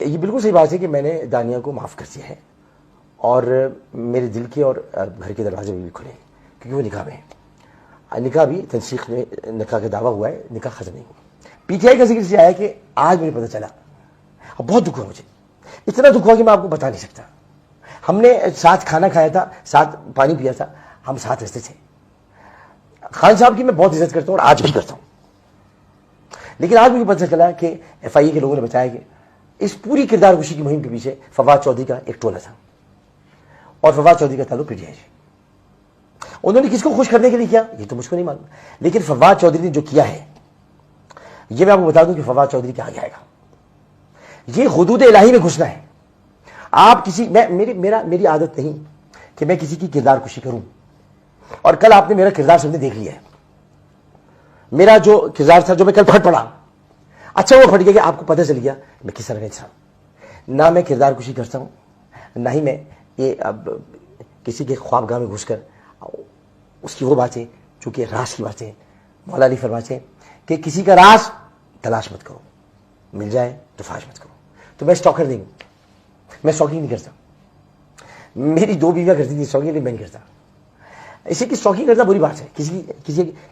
یہ بالکل صحیح بات ہے کہ میں نے دانیہ کو معاف کر دیا ہے اور میرے دل کے اور گھر کے دروازے بھی کھلے ہیں کیونکہ وہ نکاح میں ہے. نکاح بھی تنسیق میں نکاح کا دعویٰ ہوا ہے, نکاح ختم نہیں ہوا. پی ٹی آئی کا ذکر سے آیا کہ آج مجھے پتہ چلا, بہت دکھ ہوا مجھے, اتنا دکھ ہوا کہ میں آپ کو بتا نہیں سکتا. ہم نے ساتھ کھانا کھایا تھا, ساتھ پانی پیا تھا, ہم ساتھ رہتے تھے. خان صاحب کی میں بہت عزت کرتا ہوں اور آج بھی کرتا ہوں, لیکن آج مجھے پتہ چلا کہ ایف آئی اے کے لوگوں نے بتایا کہ اس پوری کردار کشی کی مہم کے پیچھے فواد چودھری کا ایک ٹولہ تھا اور فواد چودھری کا تعلق پی ٹی آئی سے. انہوں نے کس کو خوش کرنے کے لیے کیا یہ تو مجھ کو نہیں معلوم, لیکن فواد چودھری نے جو کیا ہے یہ میں آپ کو بتا دوں کہ فواد چودھری کہاں جائے گا. یہ حدود الہی میں گھسنا ہے. آپ کسی میری عادت نہیں کہ میں کسی کی کردار کشی کروں, اور کل آپ نے میرا کردار سب نے دیکھ لیا ہے. میرا جو کردار تھا جو میں کل پھٹ پڑا, اچھا وہ پھٹ گیا کہ آپ کو پتہ چل گیا میں کس طرح کا انسان. نہ میں کردار کشی کرتا ہوں, نہ ہی میں یہ اب کسی کے خوابگاہ میں گھس کر اس کی وہ باتیں جو کہ راز کی باتیں. مولا علی فرماتے ہیں کہ کسی کا راز تلاش مت کرو, مل جائے تو فاش مت کرو. تو میں اسٹاکر نہیں ہوں, میں اسٹاکنگ نہیں کرتا. میری 2 بیویاں کرتی تھی اسٹاکنگ, لیکن میں نہیں کرتا. اسے کہ اسٹاکنگ کرنا بری بات ہے.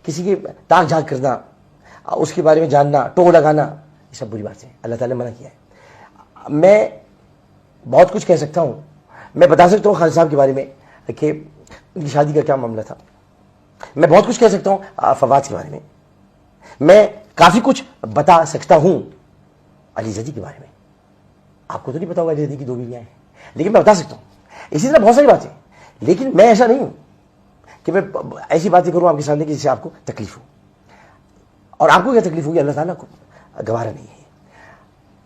کسی کی تاک جھانک کرنا, اس کے بارے میں جاننا, ٹو لگانا, یہ سب بری بات ہے. اللہ تعالیٰ نے منع کیا ہے. میں بہت کچھ کہہ سکتا ہوں, میں بتا سکتا ہوں خان صاحب کے بارے میں کہ ان کی شادی کا کیا معاملہ تھا. میں بہت کچھ کہہ سکتا ہوں فواد کے بارے میں. میں کافی کچھ بتا سکتا ہوں علی زدی کے بارے میں. آپ کو تو نہیں پتا ہوگا علی زدی کی 2 بیویاں ہیں, لیکن میں بتا سکتا ہوں. اسی طرح بہت ساری باتیں, لیکن میں ایسا نہیں ہوں کہ میں ایسی باتیں کروں آپ کے سامنے کہ جس سے آپ کو تکلیف ہو. اور آپ کو کیا تکلیف ہوگی اللہ تعالیٰ کو گوارا نہیں ہے.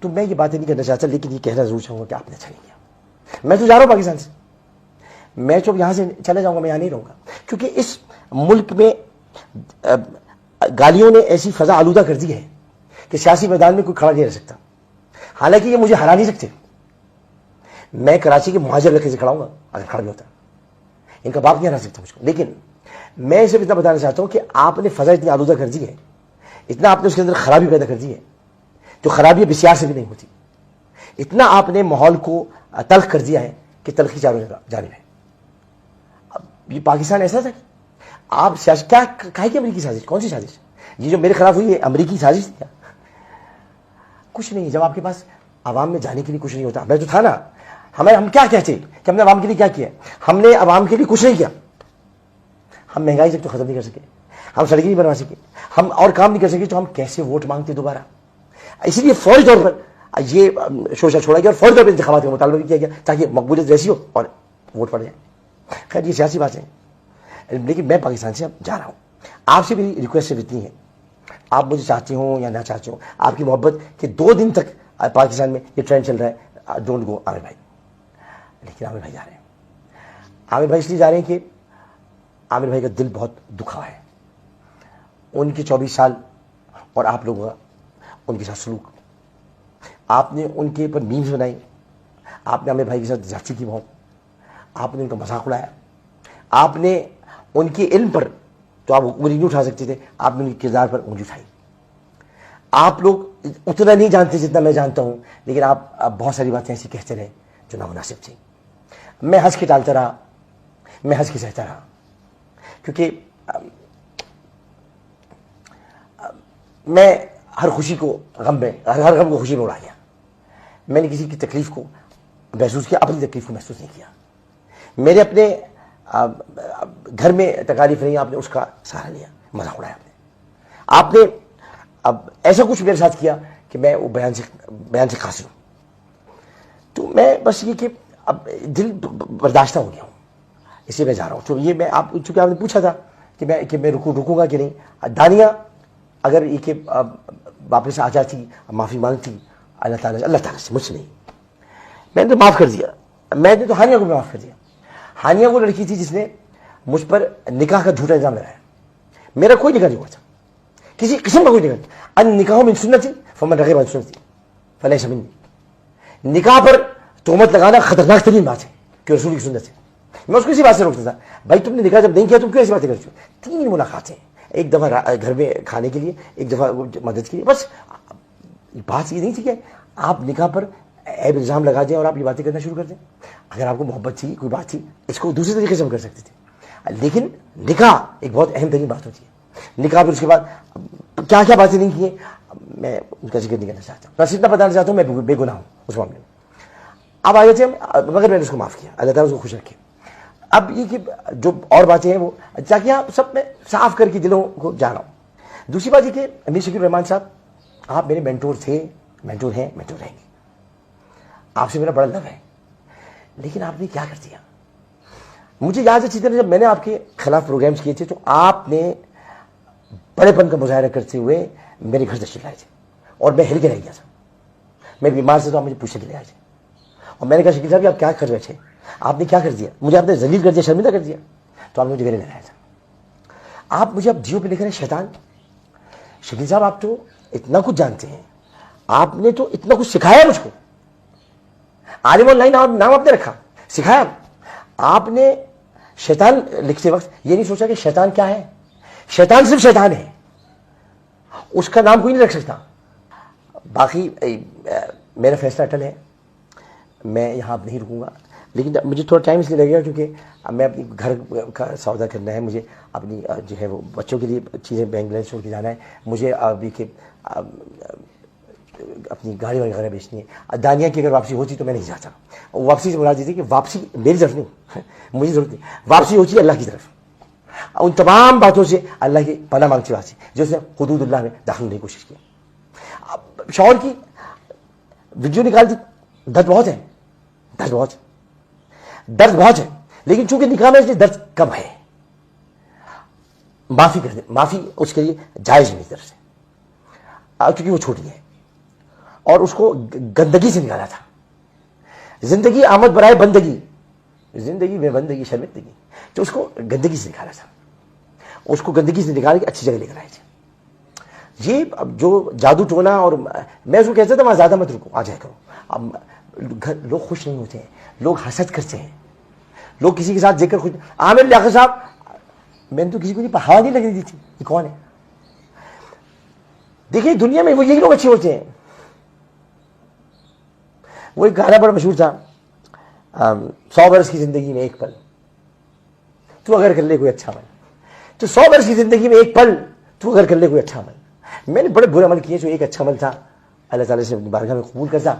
تو میں یہ باتیں نہیں کرنا چاہتا, لیکن یہ کہنا ضرور چاہوں گا کہ آپ نے اچھا نہیں کیا. میں تو جا رہا ہوں پاکستان سے, میں جب یہاں سے چلے جاؤں گا میں یہاں نہیں رہوں گا, کیونکہ اس ملک میں گالیوں نے ایسی فضا آلودہ کر دی ہے کہ سیاسی میدان میں کوئی کھڑا نہیں رہ سکتا. حالانکہ یہ مجھے ہرا نہیں سکتے. میں کراچی کے مہاجر علاقے سے کھڑا ہوں گا اگر کھڑا بھی ہوتا, ان کا باپ نہیں ہرا سکتا مجھ کو. لیکن میں اسے اتنا بتانا چاہتا ہوں کہ آپ نے فضا اتنی آلودہ کر دی ہے, اتنا آپ نے اس کے اندر خرابی پیدا کر دی ہے جو خرابی بسیار سے بھی نہیں ہوتی. اتنا آپ نے ماحول کو تلخ کر دیا ہے کہ تلخی چاروں جانب ہے. اب یہ پاکستان ایسا تھا کہ آپ کیا کہا کہ امریکی سازش, کون سی سازش؟ یہ جو میرے خلاف ہوئی ہے امریکی سازش تھی کیا؟ کچھ نہیں. جب آپ کے پاس عوام میں جانے کے لیے کچھ نہیں ہوتا, میں تو تھا نا, ہم کیا کہتے ہیں کہ ہم نے عوام کے لیے کیا کیا؟ ہم نے عوام کے لیے کچھ نہیں کیا. ہم مہنگائی تک تو ختم نہیں کر سکے, ہم سڑکیں نہیں بنوا سکے, ہم اور کام نہیں کر سکے, تو ہم کیسے ووٹ مانگتے دوبارہ؟ اسی لیے فوری طور پر یہ شوشہ چھوڑا گیا اور فوری طور پر انتخابات کا مطالبہ بھی کیا گیا تاکہ مقبولیت ویسی ہو اور ووٹ پڑ جائے. خیر یہ سیاسی بات ہے, لیکن میں پاکستان سے اب جا رہا ہوں. آپ سے میری ریکویسٹ صرف اتنی ہے, آپ مجھے چاہتے ہوں یا نہ چاہتے ہوں, آپ کی محبت کہ 2 دن تک پاکستان میں یہ ٹرینڈ چل رہا ہے, ڈونٹ گو عامر بھائی. لیکن عامر بھائی جا رہے ہیں. عامر بھائی اس لیے جا رہے ہیں کہ عامر بھائی کا دل بہت دکھا ہے. ان کے 24 سال اور آپ لوگوں کا ان کے ساتھ سلوک, آپ نے ان کے اوپر میمز بنائی, آپ نے عامر بھائی کے ساتھ زیادتی کی بہت, آپ نے ان کا مذاق اڑایا, آپ نے ان کے علم پر تو آپ انگلی نہیں اٹھا سکتے تھے, آپ نے ان کے کردار پر انگلی اٹھائی. آپ لوگ اتنا نہیں جانتے جتنا میں جانتا ہوں, لیکن آپ بہت ساری باتیں ایسی کہتے رہے جو نامناسب تھیں. میں ہنس کے ٹالتا رہا, میں ہنس کے سہتا رہا, کیونکہ میں ہر خوشی کو غم میں, ہر غم کو خوشی میں اڑا گیا. میں نے کسی کی تکلیف کو محسوس کیا, اپنی تکلیف کو محسوس نہیں کیا. میرے اپنے گھر میں تکالیف نہیں, آپ نے اس کا سہارا لیا, مذاق اڑایا آپ نے. اب ایسا کچھ میرے ساتھ کیا کہ میں وہ بیان سے قاصر ہوں. تو میں بس یہ کہ اب دل برداشتہ ہو گیا ہوں, اس لیے میں جا رہا ہوں. تو یہ میں چونکہ آپ نے پوچھا تھا کہ میں رکوں گا کہ نہیں. دانیہ اگر یہ کہ واپس آ جاتی, معافی مانگتی اللہ تعالیٰ سے, مجھ سے نہیں, میں نے تو معاف کر دیا. میں نے تو ہانیہ کو بھی معاف کر دیا. ہانیہ وہ لڑکی تھی جس نے مجھ پر نکاح کا جھوٹا الزام لگایا. میرا کوئی نکاح نہیں ہوا تھا, کسی قسم کا کوئی نکاح نہیں. ان نکاح من سنتی فمن رغب عن سنتی فلیس منی. نکاح پر تہمت لگانا خطرناک ترین بات ہے کہ رسول کی سنت ہے. میں اس کو اسی بات سے روکتا تھا, بھائی تم نے نکاح جب نہیں کیا تم کیوں ایسی باتیں کرتے ہو؟ 3 ملاقاتیں, ایک دفعہ گھر میں کھانے کے لیے, ایک دفعہ مدد کے لیے, بس. بات یہ نہیں تھی کہ آپ نکاح پر ऐब इल्ज़ाम लगा दें और आप ये बातें करना शुरू कर दें। अगर आपको मोहब्बत थी, कोई बात थी, इसको दूसरे तरीके से हम कर सकते थे। लेकिन निकाह एक बहुत अहम तरीन बात होती है। निकाह फिर उसके बाद क्या क्या बातें नहीं की हैं, मैं उनका जिक्र नहीं करना चाहता, बस इतना बताना चाहता हूँ मैं बेगुनाह हूँ उस मामले में। अब आगे थे हम, मगर मैंने उसको माफ़ किया, अल्लाह ताला उसको खुश रखे। अब ये कि जो और बातें हैं वो ताकि आप सब में साफ करके दिलों को जा रहा हूँ। दूसरी बात ये कि अमीर शकील रहमान साहब, आप मेरे मेंटोर थे, मेंटोर हैं, मेंटोर रहेंगे। आपसे मेरा बड़ा लव है, लेकिन आपने क्या कर दिया। मुझे याद है अच्छी तरह, जब मैंने आपके खिलाफ प्रोग्राम्स किए थे तो आपने बड़ेपन का मुजाहरा करते हुए मेरे घर तशरीफ लाए थे और मैं हिल के रह गया था। मैं बीमार से तो आप मुझे पूछने के लिए आए थे और मैंने कहा शकील साहब आप क्या कर रहे थे, आपने क्या कर दिया, मुझे आपने जलील कर दिया, शर्मिंदा कर दिया। तो आपने मुझे गले लगाया था। आप मुझे अब जियो पे लिख रहे हैं शैतान। शकील साहब आप तो इतना कुछ जानते हैं, आपने तो इतना कुछ सिखाया मुझको। आलिम ऑनलाइन नाम आपने रखा, सिखाया। आपने शैतान लिखते वक्त ये नहीं सोचा कि शैतान क्या है। शैतान सिर्फ शैतान है, उसका नाम कोई नहीं रख सकता। बाकी मेरा फैसला अटल है, मैं यहाँ अब नहीं रुकूंगा। लेकिन मुझे थोड़ा टाइम इसलिए लगेगा क्योंकि मैं अपनी घर का सौदा करना है, मुझे अपनी जो है वो बच्चों के लिए चीज़ें बैंक बैलेंस छोड़ के जाना है, मुझे अभी के अपनी गाड़ी वगैरह बेचनी है। दानिया की अगर वापसी होती तो मैं नहीं चाहता। वापसी से मुराद ये थी कि वापसी मेरी तरफ नहीं, मुझे जरूरत नहीं, वापसी होती है अल्लाह की तरफ। उन तमाम बातों से अल्लाह की पनाह मांगती वापसी, जो उसने हुदूदुल्लाह में दाखिल होने की कोशिश की। शौहर की वीडियो निकाल दी, दर्द बहुत है, दर्द बहुत है, लेकिन चूंकि निकाह में इसलिए दर्द कम है, माफी कर दे, माफी उसके लिए जायज मेरी तरफ से, क्योंकि वो छोटी है और उसको गंदगी से निकाला था। जिंदगी आमद बराए बंदगी, जिंदगी में बंदगी शर्मिंदगी, तो उसको गंदगी से निकाला था, उसको गंदगी से निकाल के अच्छी जगह लेकर आए थे। ये अब जो जादू टोना, और मैं उसको कहता था वहां ज्यादा मत रुको, आ जाए करो। अब लोग खुश नहीं होते हैं, लोग हसद करते हैं, लोग किसी के साथ जेकर खुश। आमिर लियाकत साहब, मैंने तो किसी को हवा नहीं लगने दी थी, ये कौन है। देखिए दुनिया में वो यही लोग अच्छे होते हैं। वो एक गाना बड़ा मशहूर था, 100 वर्ष की जिंदगी में एक पल तू अगर कर ले कोई अच्छा अमल। तो 100 वर्ष की जिंदगी में एक पल तू अगर कर ले कोई अच्छा अमल। मैंने बड़े बुरे अमल किए, जो एक अच्छा अमल था अल्लाह ताला से अपनी बारगाह में कबूल करता।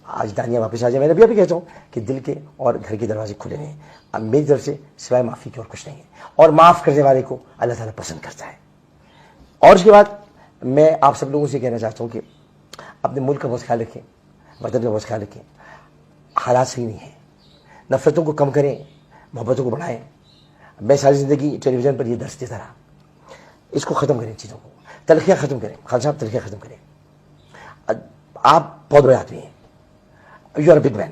आज दानिया वापस आ जाए। मैंने अभी कहता हूँ कि दिल के और घर के दरवाजे खुले नहीं, अब मेरी तरफ से सिवाय माफ़ी के और कुछ नहीं है, और माफ़ करने वाले को अल्लाह ताला पसंद करता है। और उसके बाद मैं आप सब लोगों से कहना चाहता हूँ कि अपने मुल्क का बहुत ख्याल रखें, वतन का बहुत ख्याल रखें। हालात सही नहीं है, नफरतों को कम करें, मोहब्बतों को बढ़ाएं। मैं सारी ज़िंदगी टेलीविज़न पर ये दर्ज देता रहा, इसको ख़त्म करें, चीज़ों को, तलखियाँ ख़त्म करें। खान साहब तलखियाँ ख़त्म करें। आप बहुत बड़े आदमी हैं, यू आर बिग मैन,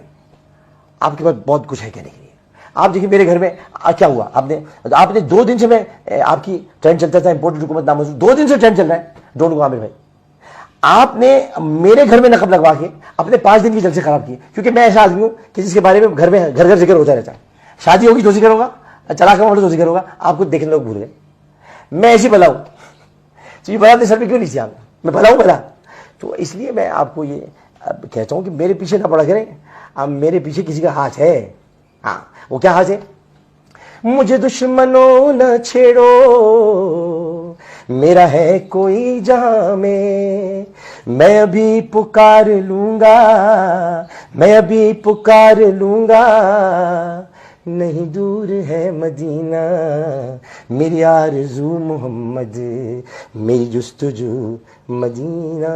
आपके पास बहुत कुछ है कहने के लिए। आप देखिए मेरे घर में क्या हुआ, आपने 2 दिन से मैं आपकी ट्रेंड चलता था इंपोर्टेड हुकूमत नामंजूर, 2 दिन से ट्रेंड चल रहा है, डोंट गो आमिर भाई। आपने मेरे घर में नकब लगवा के अपने 5 दिन की जलसे खराब किए, क्योंकि मैं ऐसा आदमी हूं कि जिसके बारे में घर में घर घर जिक्र होता रहता है। शादी होगी तो जिक्र होगा, चला कमा तो जिक्र होगा, आपको देखने लोग भूल गए। मैं ऐसी भला हूं, तो ये भला अपने सर पे क्यों नहीं किया, मैं भला हूं भला। तो इसलिए मैं आपको ये कहता हूं कि मेरे पीछे ना पड़ा करें। अब मेरे पीछे किसी का हाथ है, हाँ, वो क्या हाथ है। मुझे दुश्मनों न छेड़ो, मेरा है कोई जहां में, मैं अभी पुकार लूंगा, मैं अभी पुकार लूंगा, नहीं दूर है मदीना, मेरी आरज़ू मोहम्मद, मेरी जुस्तजू मदीना।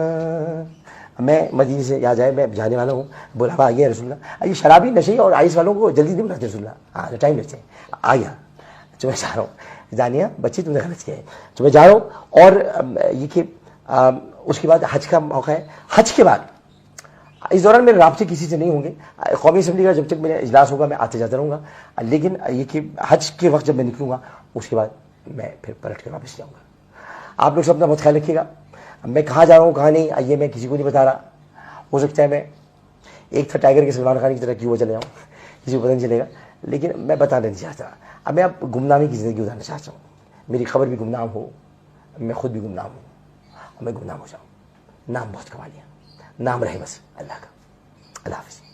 मैं मदीने से याद आए, मैं जाने वाला हूँ, बुलावा आ गया रसूलुल्लाह। ये शराबी नशे और आइस वालों को जल्दी नहीं बुलाते रसूलुल्लाह, हाँ टाइम लगते हैं, आ गया। तो मैं जा रहा हूँ, जानिया बच्ची तुमने गलत किया है, तो मैं जा रहा हूँ। और ये कि उसके बाद हज का मौका है। हज के बाद इस दौरान मेरे राब्ते किसी से नहीं होंगे। कौमी असम्बली का जब तक मेरा इजलास होगा मैं आते जाता रहूँगा, लेकिन ये कि हज के वक्त जब मैं निकलूँगा उसके बाद मैं फिर पलट के वापस जाऊँगा। आप लोग सब अपना बहुत ख्याल रखिएगा। मैं कहाँ जा रहा हूँ कहाँ नहीं, ये मैं किसी को नहीं बता रहा। हो सकता है मैं एक था टाइगर के सलमान खान की तरह क्यों चले जाऊँ, किसी को पता नहीं चलेगा, लेकिन मैं बताना नहीं चाहता। अब मैं अब गुमनामी की ज़िंदगी गुजारना चाहता हूँ, मेरी खबर भी गुमनाम हो, मैं खुद भी गुमनाम हूँ, मैं गुमनाम हो जाऊँ। नाम बहुत कमा लिया, नाम रहे बस अल्लाह का। اللہ حافظ.